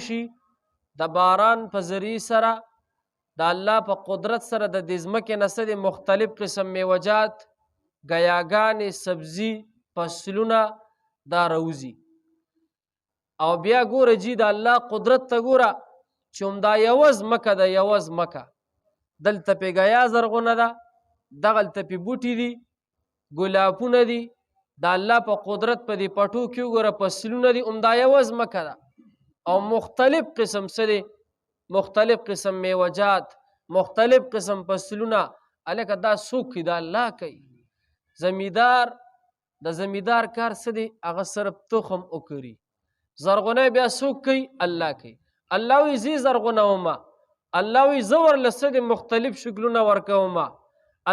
شي د باران په ذریعه سره د الله په قدرت سره د دې ځمکې نه څه مختلف قسم میوجات ګیاګانې سبزي فصلونه دا روزي او بیا ګوره جي د الله قدرت ته ګوره چې همدا یوه ځمکه ده یوه ځمکه دلته پې ګیا زرغونه ده دغلته پې بوټي دي ګلابونه دي د الله په قدرت په دې پټو کې وګوره فصلونه دي همدا یوه ځمکه ده او مختلف قسم څه دي مختلف قسم میوجات مختلف قسم فصلونه هلکه دا څوک کوي دا الله کوي زمیندار د زمیندار کار څه دی هغه صرف تخم وکري زرغونه بیا څوک کوي الله کوي الله وایي زه زرغونومه الله وایي زه ورله څه دی مختلف شکلونه ورکومه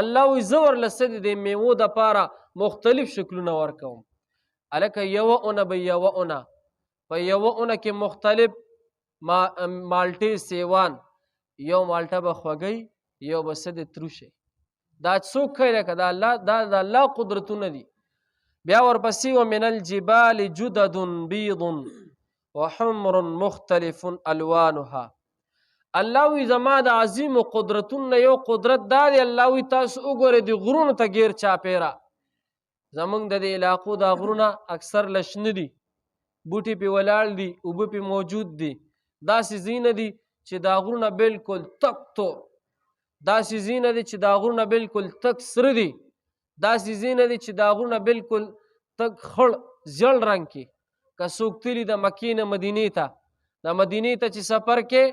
الله وایي زه ورله څه دی د میوو دپاره مختلف شکلونه ورکوم هلکه یوه اونه به یوه اونه په یوه اونه کې مختلف مالټې سیوان یو مالټه به خوږی یو به څه دی تروشه دا څوک کوي لکه دا د الله قدرتونه دي بیا ورپسې ومن الجبال جدد بیض وحمر مختلف الوانها الله وی زما د عظیم قدرتونه یو قدرت دا دی الله وی تاسو وګورئ د غرونو ته غیر چاپیره زمونږ د دې علاقو دا غرونه اکثر لشنه دي بوټي پې ولاړ دي اوبه پې موجود دي داسې ځایونه دي چې دا غرونه بلکل تک تور داسې ځایونه دي چې دا غرونه بلکل تک سره دي داسې ځایونه دي چې دا غرونه بلکل تک خړ زیړ رنګ کې که څوک تلي د مکې نه مدینې ته د مدینې ته چې سفر کې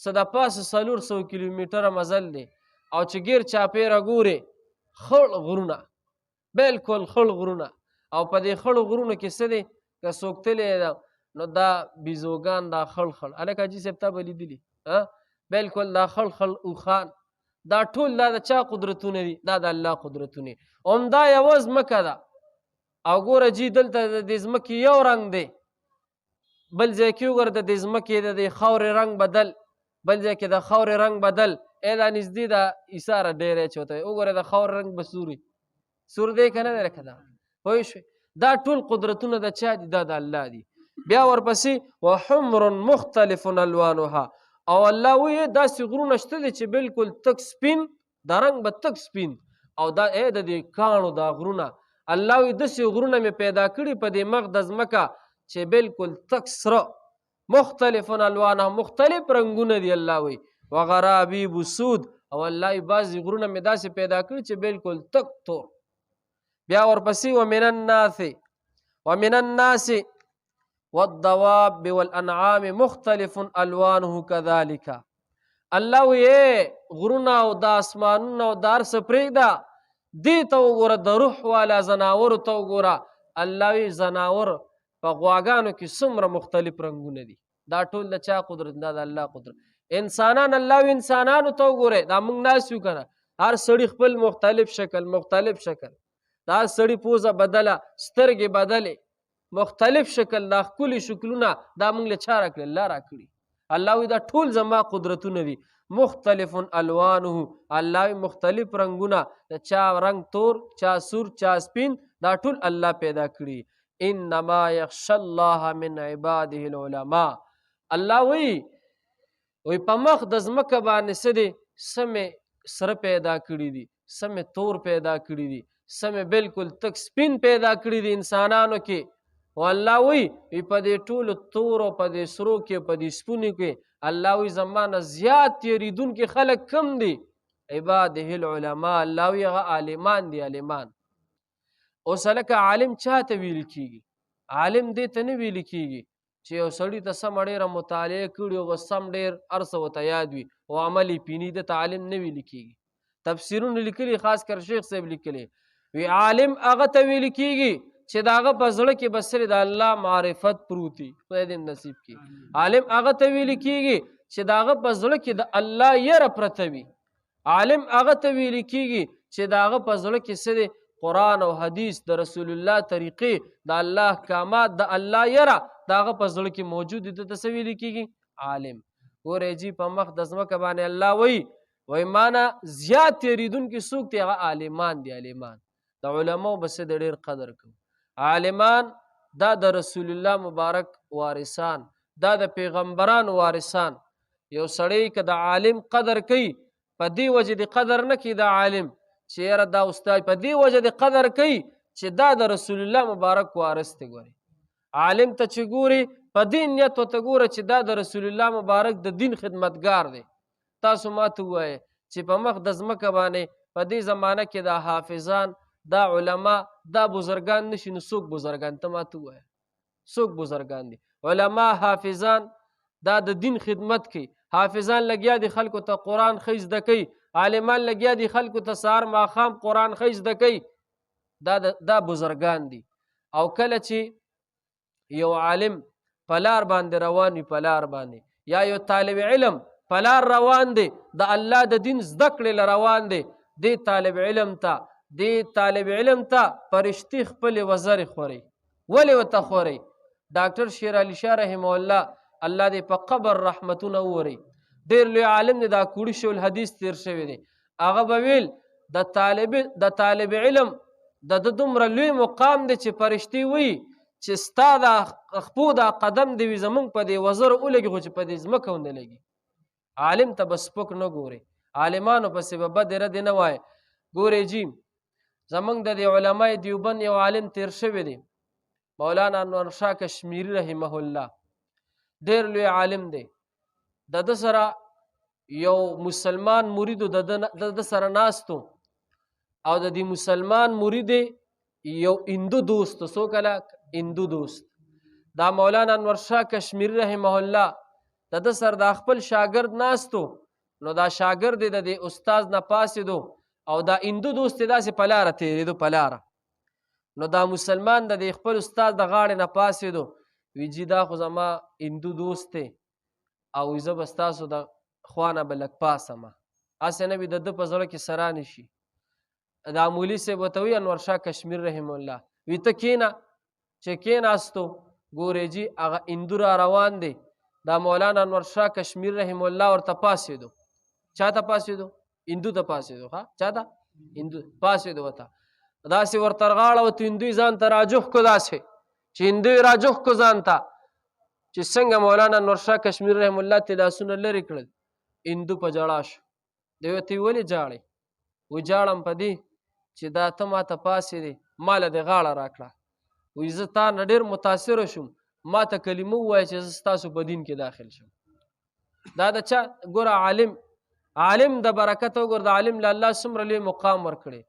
څه د پاسه 400 کیلومیټره مزل دی او چې ګیر چاپیره ګورې خړ غرونه بلکل خړ غرونه او په دې خړو غرونو کې څه دی که څوک تللی نو دا بیزوګان دا خړ خړ هلکه حاجي صاحب تا به لیدلي بلکل دا خړ خړ اوښان دا ټول دا د چا قدرتونه دي دا د الله قدرتونه همدا یوه ځمکه ده او ګوره جي دلته د دې ځمکې یو رنګ دی بل ځای کې وګوره د دې ځمکې د دې خاورې رنګ بدل بل ځای کې د خاورې رنګ بدل دا نږدې د ایساره ډېری چې ورته وګوره د خاورې رنګ به سوري سور دی که نه دی لکه دا پوه شوې دا ټول قدرتونه د چا دي دا د الله دي بیا ورپسې وحمر مختلف الوانها او الله وایي داسې غرونه شته دي چې بلکل تک سپین دا رنګ به تک سپین او دا د دې کاڼو دا غرونه الله وایي داسې غرونه مې پیدا کړي په دې مخ د ځمکه چې بلکل تک سره مختلف الوانها مختلف رنګونه دي الله وایي وغرابیب سود او الله وایي بعضې غرونه مې داسې پیدا کړي چې بلکل تک تور بیا ورپسې ومن الناس والدواب والانعام مختلف الوانه كذلك الله وی غرونه او د اسمانونه او د هر څه پرېږده دې ته وګوره د روح والا زناورو ته وګوره الله وی زناور په غواګانو کې څومره مختلف رنګونه دي دا ټول د چا قدرت دا د الله قدرت انسانان الله وی انسانانو ته وګورئ دا موږ ناست یو که نه هر سړي خپل مختلف شکل دا سړي پوزه بدله سترګې بدلې مختلف شکل دا ښکلي شکلونه دا موږ له چا راکړي الله راکړي الله وی دا ټول زما قدرتونه دي مختلف الوانه الله وی مختلف رنګونه د چا رنګ تور چا سور چا سپین دا ټول الله پیدا کړي انما یخشى الله من عباده العلماء الله وی په مخ د ځمکه باندې څه دی سمې سره پیدا کړي دي سمې تور پیدا کړي دي سمې بلکل تک سپین پیدا کړي دي انسانانو کې او الله وی په دې ټولو تورو په دې سرو کې په دې سپونو کې الله وی زما نه زیات تېرېدونکي خلک کم دي عباده العلماء الله وی هغه عالمان دي عالمان اوس هلکه عالم چا ته ویل کېږي عالم دې ته نه ویل کېږي چې یو سړي ته سمه ډېره مطالعه کړي او سم ډېر هر څه ورته یاد وي او عمل یې پیني ده ته عالم نه ویل کېږي تفسیرونه لیکلي خاص کر شیخ صاحب لیکلي وی عالم هغه ته ویل کېږي چې د هغه په زړه کې بس صرف د الله معرفت پروت وي خدای دې نصیب کړي عالم هغه ته ویل کېږي چې د هغه په زړه کې د الله یره پرته وي عالم هغه ته ویل کېږي چې د هغه په زړه کې څه دی قرآن او حدیث د رسول الله طریقې د الله احکامات د الله یره د هغه په زړه کې موجود دي ته څه ویل کېږي عالم ګورئ جي په مخ د ځمکه باندې الله وایي مانا زیات تېرېدونکي څوک دي هغه عالمان دي عالمان د علماو به څه د ډېر قدر کوو عالمان دا د رسول الله مبارک وارثان دا د پیغمبرانو وارثان. یو سړی که د عالم قدر کوي په دې وجه د قدر نه کوي د عالم چې یاره دا استاد، په دې وجه د قدر کوي چې دا د رسول الله مبارک وارث دی. ګوري عالم ته چې ګوري په دې نیت ورته ګوره چې دا د رسول الله مبارک د دین خدمتګار دی. تاسو ما ته ووایئ چې په مخ د ځمکه باندې په دې زمانه کې دا حافظان، دا علما، دا بزرګان نشي، نو څوک بزرګان؟ ته ما ته ووایه څوک بزرګان دي؟ علما، حافظان دا د دین خدمت کوي. حافظان لګیا دي خلکو ته قرآن ښه زده کوي، عالمان لګیا دي خلکو ته سهار ماښام قرآن ښه زده کوي. دا بزرګان دي. او کله چې یو عالم په لار باندې روان وي، په لار باندې یا یو طالب علم په لار روان دی، د الله د دین زده کړې له روان دی، دې طالب علم ته فرشتي خپلې وزرې خوري. ولې ورته خوري؟ ډاکټر شیر علي شاه رحمه الله، الله دې په قبر رحمتونه ووري، ډېر لوی عالم دی، دا کوړي شول حدیث تیر شوی دی. هغه به ویل د طالب علم د دومره لوی مقام دی چې فرشتي وایي چې ستا دا خپو دا قدم دی وي زمونږ په دې وزر ولګي، خو چې په دې ځمکه ونه لګي. عالم ته به سپک نه ګوري، عالمانو پسې به بد رد نه وایي. ګورې جي زمونږ د دې علماء دیوبند یو عالم تیر شوی دی، مولانا انور شاه کشمیری رحمه الله، ډېر لوی عالم دی. د ده سره یو مسلمان مریدو د ده سره ناستو، او د دې مسلمان مرید یو هندو دوست، څوک هندو دوست، دا مولانا انور شاه کشمیری رحمه الله د ده سره دا خپل شاګرد ناستو. نو دا شاګرد د دې استاد نه پاسېدو او دا هندو دوست یې داسې په لاره تېرېدو په لاره. نو دا مسلمان د دې خپل استاد د غاړې نه پاسېدو، وی جي دا خو زما هندو دوست دی او زه به ستاسو د خوا نه به لږ پاسمه، هسې نه وي د ده په زړه کې سرانې شي. دا مولي صاحب ورته وایي انور شاه کشمیر رحمه الله، وی ته کېنه. چې کېناستو ګورې جي هغه هندو را روان دی، دا مولانا انور شاه کشمیر رحمه الله ورته پاسېدو. چا ته پاسېدو؟ هندو ته پاسېدو. ها چا ته؟ هندو پاسېدو. ورته داسې ورته غاړه ورته هندوی ځان ته راجوح کو، داسې چې هندوی راجوح کو ځان ته، چې څنګه مولانا انور شاه کشمیر رحمه الله ته لاسونه لرې کړل، هندو په ژړا شو. دی ورته ولې ژاړې؟ وی ژاړم په دې چې دا ته ما ته پاسېدې، ما له دې غاړه راکړه. وی زه تا نه ډېر متاثره شوم، ما ته کلمه ووایه چې زه ستاسو په دین کې داخل شم. دا د چا؟ ګوره عالم د برکت وګوره، د عالم له الله څومره لوی مقام ورکړی.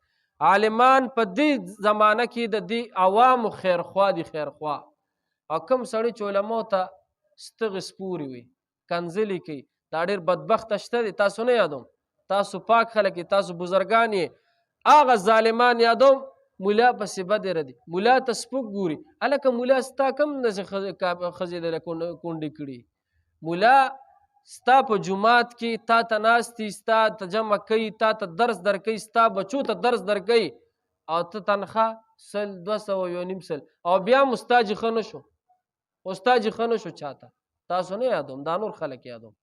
عالمان په دې زمانه کې د دې عوامو خیرخوا دي، خیرخوا. او کوم سړی چې علماو ته ستغې سپورې وي، کنځلې کوي، دا ډېر بدبخته شته دی. تاسو نه یادوم، تاسو پاک خلک یې، تاسو بزرګان یې، هغه ظالمان یادوم مولا پسې بد ردي، مولا ته سپک ګوري. هلکه مولا ستا کوم داسې ښځې دله کونډې کړي؟ مولا ستا په جومات کې تا ته ناستي، ستا ته جمع کوي، تا ته درس درکوي، ستا بچو ته درس درکوي، او ته تنخواه 100 200 1.5 او بیا هم استاد ښه نه شو، استاد ښه نه شو. چاته؟ تاسو نه یادوم، دا نور خلک یادوم.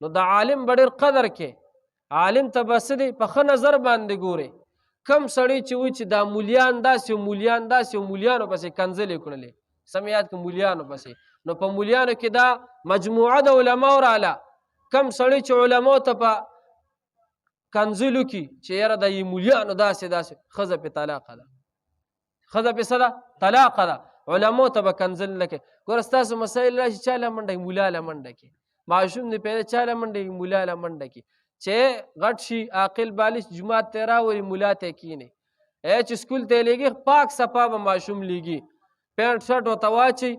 نو د عالم به ډېر قدر کې، عالم ته به څه دی په ښه نظر باندې ګوري. کم سړی چې وایي چې دا مولیان داسې او مولیان داسې او مولیانو پسې کنځلې کړلې، سم یاد که مولیانو پسې، نو په مولیانو کې دا مجموعه د علماو راله. کم سړی چې علماو ته په کنځلو کې چې یاره د مولیانو داسې داسې، ښځه پې طلاقه ده، ښځه پې څه ده؟ طلاقه ده. علماو ته به کنځل نه کوي. ګوره ستاسو مسایل راشي، چا له منډه کړي؟ مولا له منډه کړي. ماشوم دې پیدا چا له منډه کړي؟ مولا له منډه کړي. چې غټ شي عاقل بالغ جومات ته راولي، مولا ته کینې. چې سکول ته لېږي پاک صفا به ماشوم لېږي، پینټ شرټ ورته واچوي،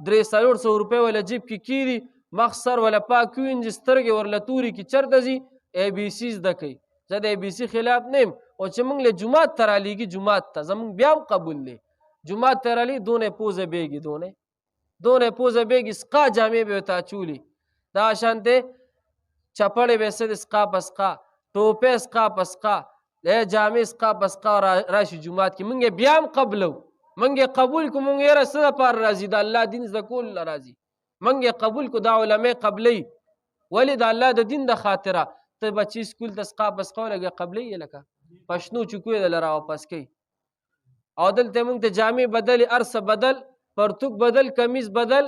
300-400 روپۍ وله جیب کې کېږي، مخ سر وله پاک وینځي، سترګې ورله تورې کې چېرته ځي؟ ABC زده کوي. زه د ABC خلاف نه یم، او چې موږ له جومات ته رالیږي، جومات ته زموږ بیا هم قبول دی. جومات ته رالی دونه پوزه بیږي، دونه پوزه بیږي، سقا جامې به ورته اچولي، دا شانتې چپړې به څه د سقا په سقا، ټوپۍ سقا په سقا، جامې سقا په سقا راشي جومات کې. موږ یې بیا هم قبلو، موږ یې قبول کړو. موږ یې څه دپاره راځي؟ د الله دین زده کولو نه راځي. موږ یې قبول کړو، دا علماء قبلوي. ولې؟ د الله د دین د خاطره. ته بچي سکول ته سقا په سقا ولګوې، قبلوي یې لکه په شنو چوکو یې دله راواپس کوي. او دلته موږ ته جامې بدلې، هر څه بدل، پرتوک بدل، کمیز بدل،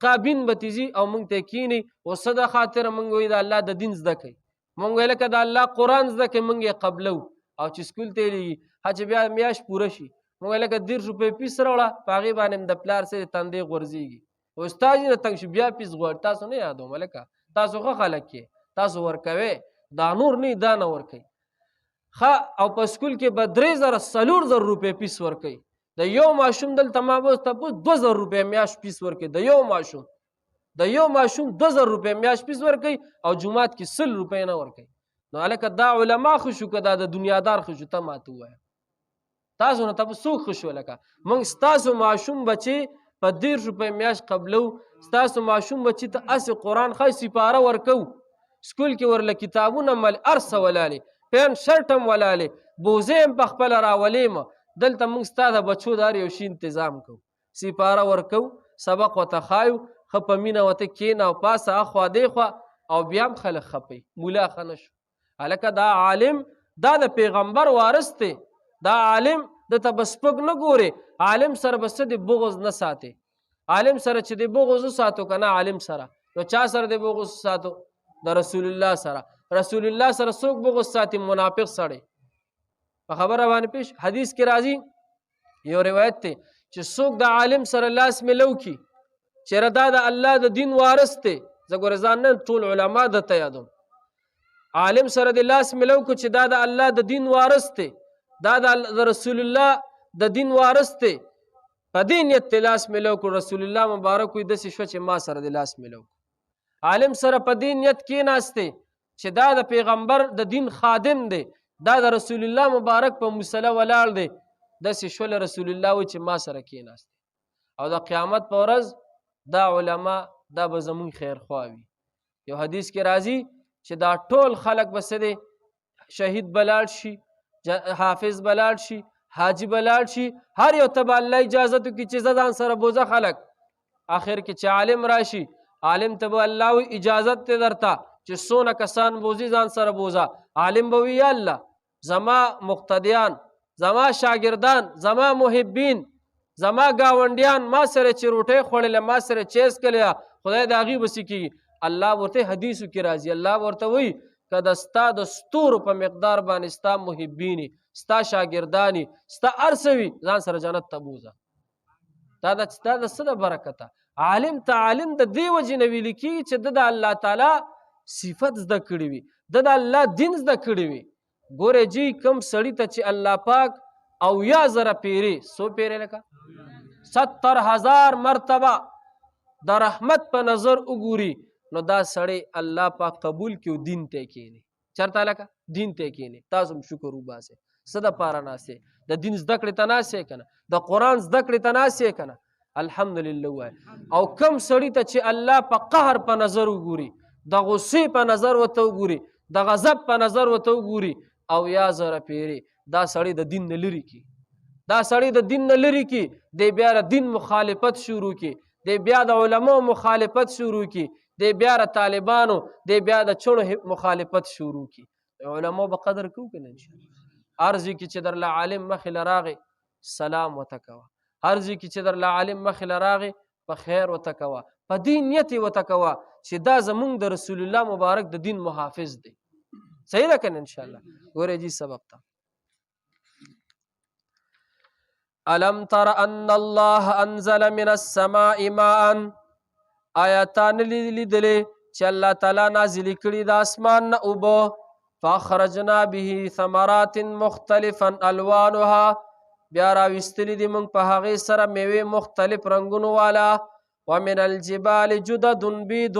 قابین به تیزي او موږ ته کینی او څه د خاطر موږ وایي د الله د دین زده کوي موږ وایي لکه د الله قرآن زده کوي موږ یې قبلو او چې سکول ته یې لیږي چې بیا میاشت پوره شي موږ وایي لکه 10 روپۍ فیس راوړه په هغې باندې د پلار سره تندې غورځېږي استاد یې نه تنګ شي بیا فیس غواړي تاسو نه یادوم لکه تاسو ښه خلک کې تاسو ورکوئ دا نور نه دا نه ورکوئ ښه او په سکول کې به 3000 روپۍ فیس ورکوي د یو ماشوم دلته ما به تپوس 2000 روپۍ میاشت فیس ورکوي د یو ماشوم 2000 روپۍ میاشت فیس ورکوي او جومات کې 100 روپۍ نه ورکوي نو هلکه دا علما ښه شو که دا د دنیادار ښه شو ته ماته ووایه تاسو نه تاسو څوک ښه شو لکه موږ ستاسو ماشوم بچې په 10 روپۍ میاشت قبلو ستاسو ماشوم بچې ته هسې قرآن ښایي سپاره ورکو سکول کې ورله کتابونه مل هر څه ولالې پینټ شرټ هم ولالې بوزې هم په خپله راولېمه دلته موږ ستا د بچو د هر یو شي انتظام کوو سپاره ورکو سبق ورته ښایو ښه په مینه ورته کښېنه او پاسه اخوا دېخوا او بیا هم خلک خپوي مولا ښه نه شو هلکه دا عالم دا د پیغمبر وارث دی دا عالم دته به سپک نه ګورې عالم سره به څه د بغض نه ساتې عالم سره چې د بغض وساتو که نه عالم سره نو چا سره د بغض وساتو د رسول الله سره رسول الله سره څوک بغض ساتي منافق سړی په خبره باندې پیش حدیث کې راځي یو روایت دی چې څوک د عالم سره لاس ملو کی چېرې دا د الله د دین وارث دی زه ګوره ځان نه ټول علما درته یادوم عالم سره د لاس ملو کو چې دا د الله د دین وارث دی دا د رسول الله د دین وارث دی په دې نیت ته لاس ملو کو رسول الله مبارک وي داسې شوه چې ما سره د لاس ملو کو عالم سره په دې نیت کېناستې چې دا د پیغمبر د دین خادم دی دا د رسول الله مبارک په مصله ولاړ دی داسې شوله رسول الله وي چې ما سره کېناستې او د قیامت په ورځ دا علما دا به زمونږ خیرخوا وي یو حدیث کې راځي چې دا ټول خلک به څه دی شهید به لاړ شي حافظ به لاړ شي حاجی به لاړ شي هر یو ته به الله اجازت وکړي چې زه ځان سره بوځه خلک آخر کې چې عالم راشي عالم ته به الله وي اجازت دی درته چې څونه کسان بوځي ځان سره بوځه عالم به وي یا الله زما مقتدیان زما شاگردان زما محبین زما گاونډیان ما سره چې روټۍ خوړله ما سره چیز کړله خدای د هغې بسې کېږي الله ورته حدیثو کې راځي الله ورته وایي که د ستا د ستورو په مقدار باندې ستا محبیني ستا شاگردانی ستا هر څه وي ځان سره جنت ته بوځه دا د څه د برکته عالم ته عالم د دې وجې نه ویل کېږي چې د الله تعالی صفت زده کړي وي د الله دین زده کړي وي ګورې جی کم سړي ته چې الله پاک او یا زره پیرې څو پیرې لکه 70,000 مرتبه د رحمت په نظر وګوري نو دا سړی الله پاک قبول کړي او دین ته کښېني چېرته لکه دین ته کښېني تاسو هم شکر وباسئ څه دپاره ناستې د دین زده کړې ته ناستې که نه د قرآن زده کړې ته ناستې که نه الحمدلله ووایه او کم سړي ته چې الله په قهر په نظر وګوري د غصې په نظر ورته وګوري د غضب په نظر ورته وګوري او یا زره پیرې دا سړی د دین نه لرې کړي دا سړی د دین نه لرې کړي دی بیا د دین مخالفت شروع کړي دی بیا د علماو مخالفت شروع کړي دی بیا د طالبانو دی بیا د چڼو مخالفت شروع کړي علماو به قدر کوو که نه انشاءالله هر ځای کې چې درله عالم مخې له راغی سلام ورته کوه هر ځای کې چې درله عالم مخې له راغی په خیر ورته کوه په دې نیت یې ورته کوه چې دا زمونږ د رسول الله مبارک د دین محافظ دی صحیح ده که نه انشاءالله ګورئ جی سبق ته الم تر ان الله انزل من السماء ماء آیا تا نه لیدلې چې الله تعالی نازلې کړي د اسمان نه اوبه فاخرجنا به ثمرات مختلفا الوانها بیا راویستلي دي موږ په هغې سره میوې مختلف رنګونو والا ومن الجبال جدد بید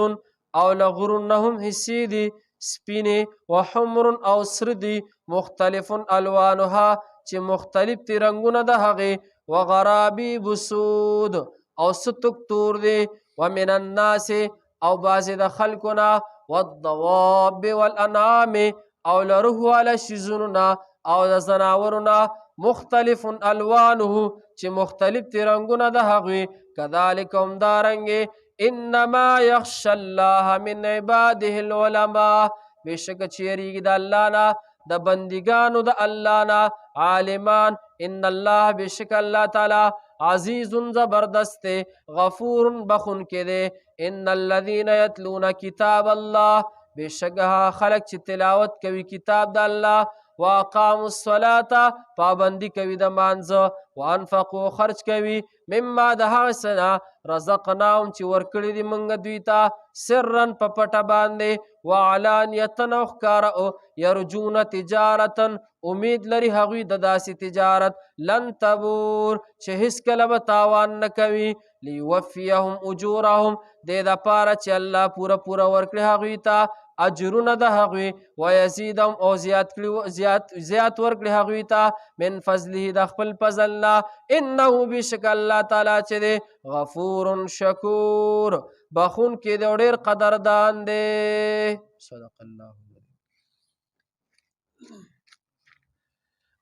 او له غرونو نه هم حصې دي سپینې وحمر او سره دي مختلف الوانها چې مختلف دي رنګونه د هغې وغرابیب سود او ستک تور دي ومن الناس او بعضې د خلکو نه والضواب والانعام او له روح والا شیزونو نه او د ځناورو نه مختلف الوانه چې مختلف دي رنګونه د هغوی کذلک همدارنګې انما یخشى الله من عباده العلماء بېشکه چې یریږي د الله نه د بندګانو د الله نه عالمان ان الله بېشکه الله تعالی عزیز زبردست دی، غفور بخونکی دی. ان الذین یتلون کتاب الله، بشکه خلق چې تلاوت کوي کتاب د الله، واقاموا الصلاة پابندی کوي د مانځه، وانفقوا خرج کوي مما د هغه څه نه رزقناهم چې ورکړي دي موږ دوی ته، سرا په پټه باندې، وعلانیة او ښکاره، یرجون تجارتا امید لري هغوی د داسې تجارت، لن تبور چې هیڅکله به تاوان نه کوي، لیوفیهم اجورهم دې دپاره چې الله پوره پوره ورکړي هغوی ته اجرونه د هغوی، ویزیدهم او زیات ورکړي هغوی ته من فضله د خپل فضل نه، انه بشک الله تعالی چې دی غفور شکور بخونکی دی او ډېر قدردان دی. صدق الله.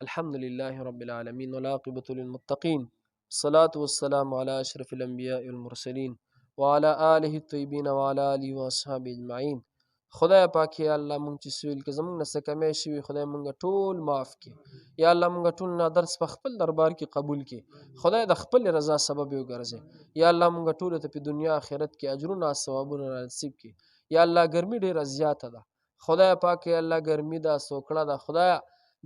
الحمد لله رب العالمين والعاقبة للمتقين، الصلاة والسلام على أشرف الأنبياء والمرسلين وعلى آله الطيبين وعلى آله وأصحابه أجمعين. خدای پاک یا الله مونږ چې سویل که زمونږ نه څه کمی شوي خدای مونږ ټول معاف کړي، یا الله مونږ ټول نه درس په خپل دربار کې قبول کړي، خدای د خپل رضا سبب یې وګرځي، یا الله مونږ ټولو ته په دنیا آخرت کې اجرونه او ثوابونه نصیب کړي. یا الله ګرمي ډېره زیاته ده، خدای پاک یا الله ګرمي ده سوکړه ده، خدای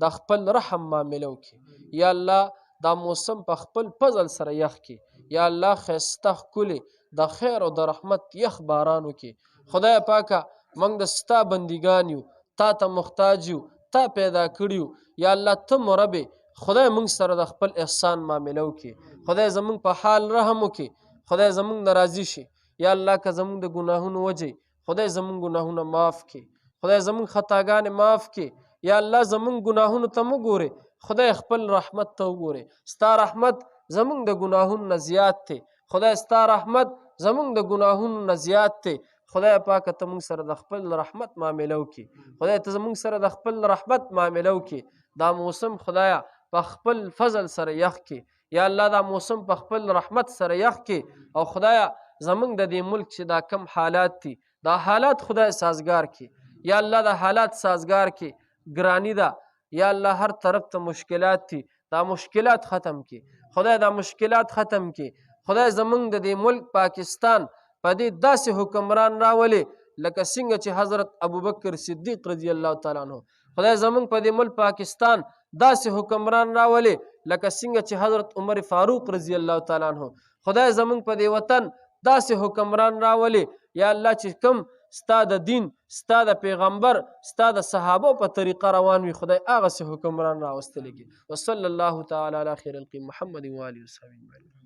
د خپل رحم معامله وکړي، یا الله دا موسم په خپل فضل سره یخ کړي، یا الله ښایسته ښکلې د خیر او د رحمت یخ باران وکړي. خدای پاکه موږ د ستا بندګان یو، تا ته محتاج یو، تا پیدا کړي یو، یا الله ته مرب خدای موږ سره د خپل احسان معامله وکړي، خدای زموږ په حال رحم وکړي، خدای زموږ نه راضي شي، یا الله که زموږ د ګناهونو وجې خدای زموږ ګناهونه معاف کړي، خدای زموږ خطاګانې معاف کړي، یا الله زموږ ګناهونو ته مه ګورې، خدای خپل رحمت ته وګورې، ستا رحمت زموږ د ګناهونو نه زیات دی، خدای ستا رحمت زموږ د ګناهونو نه زیات دی. خدای پاکه ته موږ سره د خپل رحمت معامله وکړي، خدای ته زموږ سره د خپل رحمت معامله وکړي. دا موسم خدایا په خپل فضل سره یخ کړي، یا الله دا موسم په خپل رحمت سره یخ کړي، او خدایا زموږ د دې ملک چې دا کم حالات دي دا حالات خدای سازگار کړي، یا الله دا حالات سازگار کړي. ګرانی ده یا الله هر طرف ته مشکلات دي، دا مشکلات ختم کړي، خدای دا مشکلات ختم کړي. خدای زموږ د دې ملک پاکستان په دې داسې حکمران راولي لکه څنګه چې حضرت ابوبکر صدیق رضی الله تعالی عنہ، خدای زموږ په دې ملک پاکستان داسې حکمران راولي لکه څنګه چې حضرت عمر فاروق رضی الله تعالی عنہ، خدای زموږ په دې وطن داسې حکمران راولي یا الله چې کوم ستا د دین ستا د پیغمبر ستا د صحابو په طریقه روان وي، خدای هغسې حکمران راوستلی کړي. وصلی الله تعالی علی خیر الخلق محمد و آله وصحبه اجمعین.